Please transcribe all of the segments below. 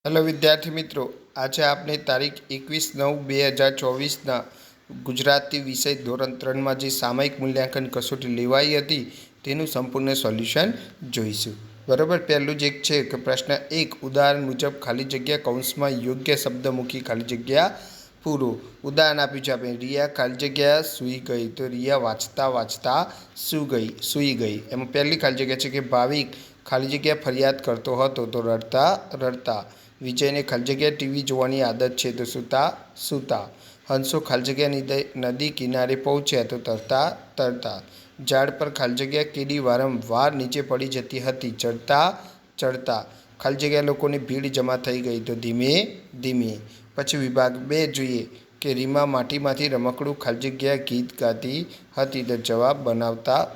Hello વિદ્યાર્થી મિત્રો, આજે આપણે તારીખ 21/9/2024ના ગુજરાતી વિષય ધોરણ 3માં જે સામયિક મૂલ્યાંકન કસોટી લેવાઈ હતી તેનું સંપૂર્ણ સોલ્યુશન જોઈશું. બરાબર. પહેલું જ એક છે કે પ્રશ્ન 1 ઉદાહરણ મુજબ ખાલી જગ્યા કૌંસમાં યોગ્ય શબ્દ મૂકી ખાલી જગ્યા પૂરો. ઉદાહરણ આપ્યું છે આપણે, રિયા ખાલી જગ્યા સૂઈ ગઈ. તો રિયા વાંચતા વાંચતા સૂઈ ગઈ. એમાં પહેલી ખાલી જગ્યા છે કે ભાવિક ખાલી જગ્યા ફરિયાદ કરતો હતો તો રડતા રડતા. વિજયને ખાલી જગ્યા ટીવી જોવાની આદત છે તો સૂતા. હંસો ખાલી જગ્યા નદી કિનારે પહોંચ્યા તો તરતા. ઝાડ પર ખાલી જગ્યા કીડી વારંવાર નીચે પડી જતી હતી ચડતા. ખાલી જગ્યા લોકોની ભીડ જમા થઈ ગઈ તો ધીમે ધીમે. પછી વિભાગ 2 જોઈએ કે રીમા માટીમાંથી રમકડું ખાલી જગ્યા ગીત ગાતી હતી તો જવાબ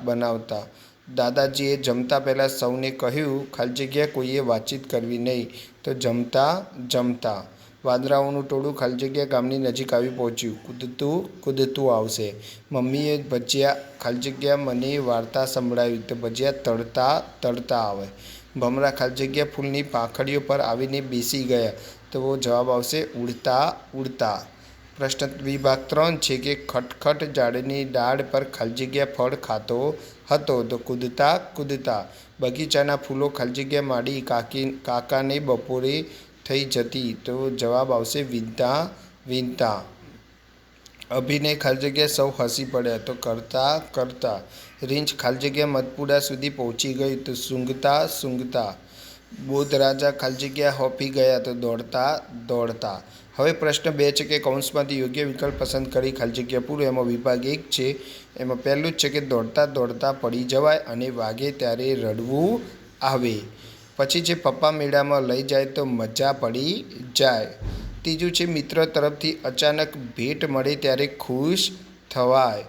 બનાવતા. દાદાજીએ જમતા પહેલાં સૌને કહ્યું ખાલી જગ્યા કોઈએ વાતચીત કરવી નહીં તો જમતા. વાંદરાઓનું ટોળું ખાલી જગ્યા ગામની નજીક આવી પહોંચ્યું. કૂદતું આવશે. મમ્મીએ ભજીયા ખાલી જગ્યા મને વાર્તા સંભળાવી તો ભજીયા તળતા આવે. ભમરા ખાલી જગ્યા ફૂલની પાંખડીઓ પર આવીને બેસી ગયા તો જવાબ આવશે ઉડતા. પ્રશ્ન વિભાગ 3 છે કે ખટખટ ઝાડની ડાળ પર ખાલી જગ્યા ફળ ખાતો હતો તો કૂદતા. બગીચાના ફૂલો ખાલી જગ્યા માડી કાકાને બપોરે થઈ જતી તો જવાબ આવશે વીનતા. અભિનય ખાલી જગ્યા સૌ હસી પડ્યા તો કરતા. રીંછ ખાલી જગ્યા મધપુડા સુધી પહોંચી ગઈ તો સૂંઘતા. બોધ રાજા ખાલી જગ્યા હોપી ગયા તો દોડતા. હવે પ્રશ્ન 2 છે કે કૌંસમાંથી યોગ્ય વિકલ્પ પસંદ કરી ખાલી જગ્યા પૂરો. એમાં વિભાગ 1 છે. એમાં પહેલું જ છે કે દોડતા દોડતા પડી જવાય અને વાગે ત્યારે રડવું આવે. પછી છે પપ્પા મેળામાં લઈ જાય તો મજા પડી જાય. ત્રીજું છે મિત્ર તરફથી અચાનક ભેટ મળે ત્યારે ખુશ થવાય.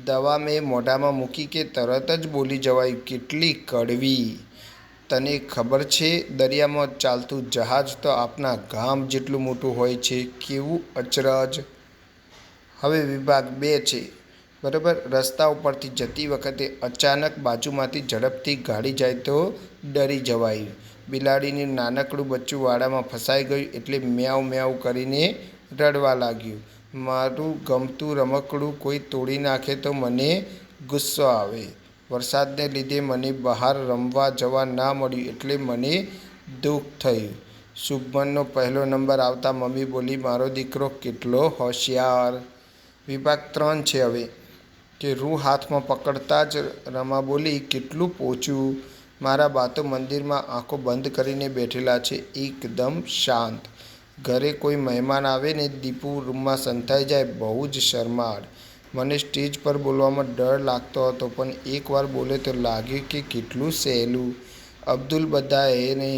દવા મેં મોઢામાં મૂકી કે તરત જ બોલી જવાય કેટલી કડવી. તને ખબર છે દરિયામાં ચાલતું જહાજ તો આપણા ગામ જેટલું મોટું હોય છે, કેવું અચરજ. હવે વિભાગ 2 છે. બરાબર. રસ્તા ઉપરથી જતી વખતે અચાનક બાજુમાંથી ઝડપથી ગાડી જાય તો ડરી જવાય. બિલાડીનું નાનકડું બચ્ચું વાડામાં ફસાઈ ગયું એટલે મ્યાઉ મ્યાઉ કરીને રડવા લાગ્યું. મારું ગમતું રમકડું કોઈ તોડી નાખે તો મને ગુસ્સો આવે. વરસાદને લીધે મને બહાર રમવા જવા ના મળ્યું એટલે મને દુઃખ થયું. શુભમનનો પહેલો નંબર આવતા મમ્મી બોલી મારો દીકરો કેટલો હોશિયાર. વિભાગ 3 છે હવે કે રૂ હાથમાં પકડતા જ રમા બોલી કેટલું પોચું. મારા બા તો મંદિરમાં આંખો બંધ કરીને બેઠેલા છે, એકદમ શાંત. ઘરે કોઈ મહેમાન આવે ને દીપુ રૂમમાં સંતાઈ જાય બહુ જ શરમાળ. મને સ્ટેજ પર બોલવામાં ડર લાગતો હતો પણ એકવાર બોલે તો લાગ્યું કે કેટલું સહેલું. અબ્દુલ બધાને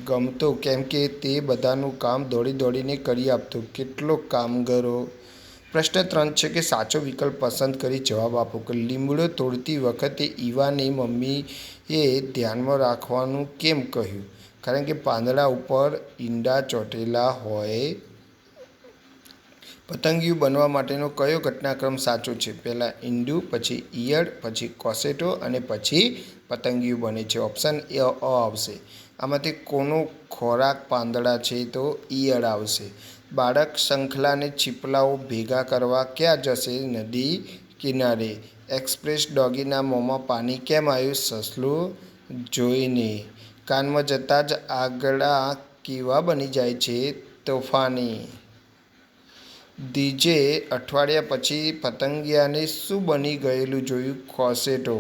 ગમતો કેમ કે તે બધાનું કામ દોડીને કરી આપતો. કેટલો કામગરો. પ્રશ્ન 3 છે કે સાચો વિકલ્પ પસંદ કરી જવાબ આપો. કે લીમડો તોડતી વખતે ઈવાને મમ્મીએ ધ્યાનમાં રાખવાનું કેમ કહ્યું? કારણ કે પાંદડા ઉપર ઈંડા ચોંટેલા હોય. પતંગિયું બનવા માટેનો કયો ઘટનાક્રમ સાચો છે? પહેલાં ઈંડું, પછી ઈયળ, પછી કોસેટો અને પછી પતંગિયું બને છે. ઓપ્શન અ આવશે. આમાંથી કોનો ખોરાક પાંદડા છે? તો ઈયળ આવશે. બાળક શંખલાને છીપલાઓ ભેગા કરવા ક્યાં જશે? નદી કિનારે. એક્સપ્રેસ ડોગીના મોંમાં પાણી કેમ આવ્યું? સસલું જોઈને. કાનમાં જતાં જ આગળા કેવા બની જાય છે? તોફાની. દીજે અઠવાડિયા પછી પતંગિયાને શું બની ગયેલું જોયું? કોસેટો.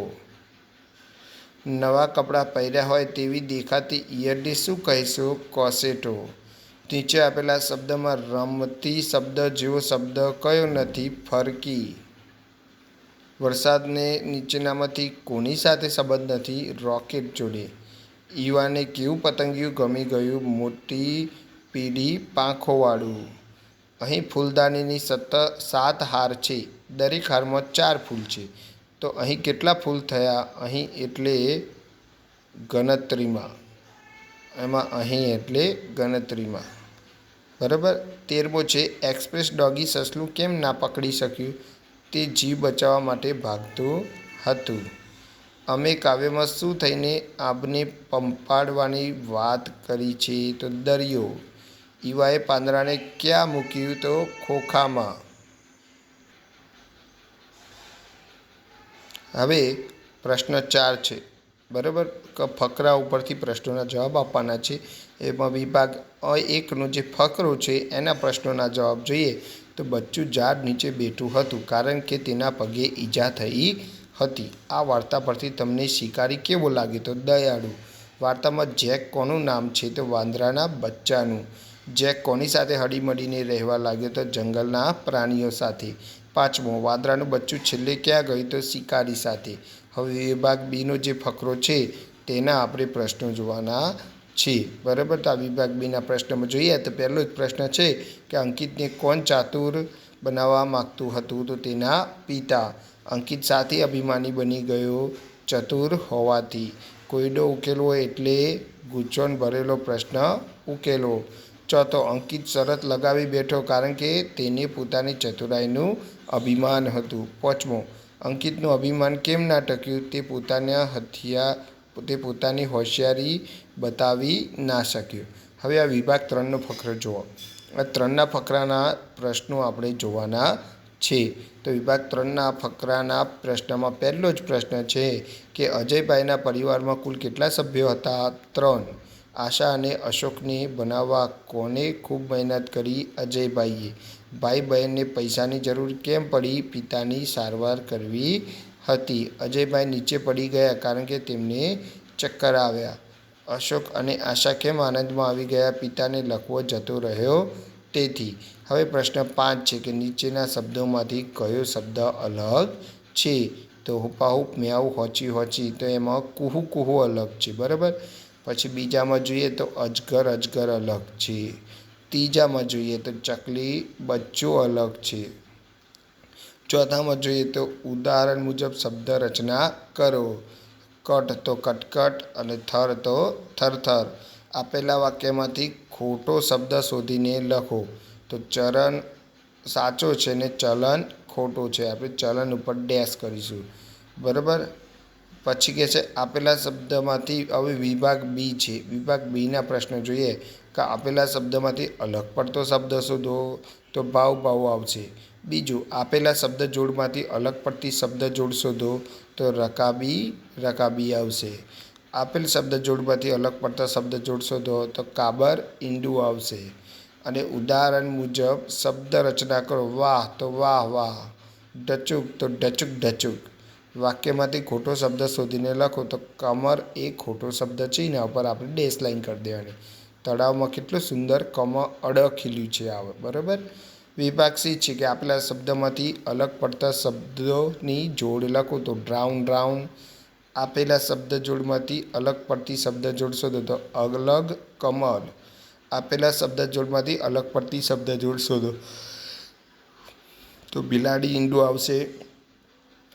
નવા કપડાં પહેર્યા હોય તેવી દેખાતી ઈયળને શું કહેશું? કોસેટો. નીચે આપેલા શબ્દમાં રમતી શબ્દ જેવો શબ્દ કયો નથી? ફરકી. વરસાદને નીચેનામાંથી કોની સાથે સંબંધ નથી? રોકેટ જોડે. ઈવાને કેવું પતંગિયું ગમી ગયું? મોટી પીળી પાંખોવાળું. અહીં ફૂલદાનીની 7 હાર છે. દરેક હારમાં 4 ફૂલ છે. તો અહીં કેટલા ફૂલ થયા? અહીં એટલે ગણતરીમાં. અહીં એટલે ગણતરીમાં. બરાબર. 13મો છે એક્સપ્રેસ ડોગી સસલું કેમ ના પકડી શક્યું? તે જીવ બચાવવા માટે ભાગતું હતું. અમે કાવ્યમાં શું થઈને આભને પંપાળવાની વાત કરી છે? તો દરિયો. ઈવાએ પાંદડાને ક્યાં મૂક્યું? તો ખોખામાં. હવે પ્રશ્ન 4 છે, બરાબર. ફકરા ઉપરથી પ્રશ્નોના જવાબ આપવાના છે. એમાં વિભાગ A1નો જે ફકરો છે એના પ્રશ્નોના જવાબ જોઈએ તો બચ્ચું ઝાડ નીચે બેઠું હતું કારણ કે તેના પગે ઈજા થઈ હતી. આ વાર્તા પરથી તમને શિકારી કેવો લાગે? તો દયાળુ. વાર્તામાં જેક કોનું નામ છે? તો વાંદરાના બચ્ચાનું. જેક કોની સાથે હળીમળીને રહેવા લાગ્યો? તો જંગલના પ્રાણીઓ સાથે. 5મો, વાંદરાનું બચ્ચું છેલ્લે ક્યાં ગયું? તો શિકારી સાથે. હવે વિભાગ બીનો જે ફકરો છે તેના આપણે પ્રશ્નો જોવાના છે, બરાબર. તો આ વિભાગ બીના પ્રશ્નમાં જોઈએ તો પહેલો જ પ્રશ્ન છે કે અંકિતને કોણ ચાતુર બનાવવા માગતું હતું? તો તેના પિતા. અંકિત સાથી અભિમાની બની ગયો? ચતુર હોવાથી. કોયડો ઉકેલવો એટલે ગૂંચવણ ભરેલો પ્રશ્ન ઉકેલવો. ચોથો, અંકિત શરત લગાવી બેઠો કારણ કે તેને પોતાની ચતુરાઈનું અભિમાન હતું. 5મો, અંકિતનું અભિમાન કેમ ના ટક્યું? તે પોતાની હોશિયારી બતાવી ના શક્યો. હવે આ વિભાગ 3નો ફકરો જુઓ. આ 3ના ફકરાના પ્રશ્નો આપણે જોવાના છે. તો વિભાગ 3ના ફકરાના પ્રશ્નમાં પહેલો જ પ્રશ્ન છે કે અજયભાઈના પરિવારમાં કુલ કેટલા સભ્યો હતા? 3. આશા અને અશોકને બનાવવા કોને ખૂબ મહેનત કરી? અજયભાઈએ. ભાઈ બહેનને પૈસાની જરૂર કેમ પડી? પિતાની સારવાર કરવી હતી. અજયભાઈ નીચે પડી ગયા કારણ કે તેમને ચક્કર આવ્યા. અશોક અને આશા કેમ આનંદમાં આવી ગયા? પિતાને લકવો જતો રહ્યો તેથી. હવે પ્રશ્ન 5 છે કે નીચેના શબ્દોમાંથી કયો શબ્દ અલગ છે? તો હુપાહુપ, મ્યાઉ, હોચી હોચી. તો એમાં કુહુ કુહુ અલગ છે, બરાબર. પછી બીજામાં જોઈએ તો અજગર અજગર અલગ છે. ત્રીજામાં જોઈએ તો ચકલી બચ્ચો અલગ છે. ચોથામાં જોઈએ તો ઉદાહરણ મુજબ શબ્દ રચના કરો. કટ તો કટકટ અને થર તો થરથર. આપેલા વાક્યમાંથી ખોટો શબ્દ શોધીને લખો. તો ચરણ સાચો છે ને ચલન ખોટો છે. આપણે ચલન ઉપર ડેશ કરીશું, બરાબર. પછી કહે છે આપેલા શબ્દમાંથી, હવે વિભાગ બી છે. વિભાગ બીના પ્રશ્નો જોઈએ કે આપેલા શબ્દમાંથી અલગ પડતો શબ્દ શોધો. તો ભાવ ભાવ આવશે. બીજું, આપેલા શબ્દ જોડમાંથી અલગ પડતી શબ્દ જોડ શોધો. તો રકાબી રકાબી આવશે. આપેલ શબ્દ જોડમાંથી અલગ પડતા શબ્દ જોડ શોધો. તો કાબર ઈંડું આવશે. અને ઉદાહરણ મુજબ શબ્દ રચના કરો. વાહ તો વાહ વાહ. ઢચુક તો ઢચુક ઢચુક. વાક્યમાંથી ખોટો શબ્દ શોધીને લખો. તો કમર એ ખોટો શબ્દ છે, એના ઉપર આપણે ડેશ લાઈન કરી દેવાની. તળાવમાં કેટલું સુંદર કમળ ખીલ્યું છે, આવે, બરાબર. વિભાગ સી છે કે આપેલા શબ્દમાંથી અલગ પડતા શબ્દોની જોડ લખો. તો ડ્રાઉન ડ્રાઉન. આપેલા શબ્દ જોડમાંથી અલગ પડતી શબ્દ જોડ શોધો. તો અલગ કમળ. આપેલા શબ્દ જોડમાંથી અલગ પડતી શબ્દ જોડ શોધો. તો બિલાડી ઈંડું આવશે.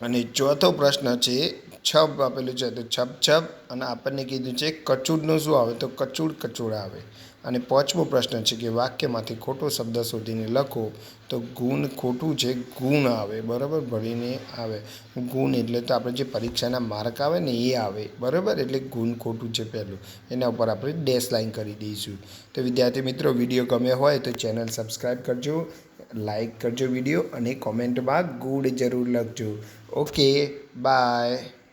અને ચોથો પ્રશ્ન છે, છબ આપેલું છે તો છપ છપ. અને આપણને કીધું છે કચૂડનું શું આવે? તો કચૂડ કચૂડ આવે. અને 5મો પ્રશ્ન છે કે વાક્યમાંથી ખોટો શબ્દ શોધીને લખો. તો ગુણ ખોટું છે, ગુણ આવે, બરાબર, ભરીને આવે. ગુણ એટલે તો આપણે જે પરીક્ષાના માર્ક આવે ને એ આવે, બરાબર. એટલે ગુણ ખોટું છે પહેલું, એના ઉપર આપણે ડેશ લાઈન કરી દઈશું. તો વિદ્યાર્થી મિત્રો, વિડીયો ગમ્યો હોય તો ચેનલ સબસ્ક્રાઈબ કરજો, લાઈક કરજો વિડીયો, અને કોમેન્ટમાં ગુડ જરૂર લખજો. Okay, by.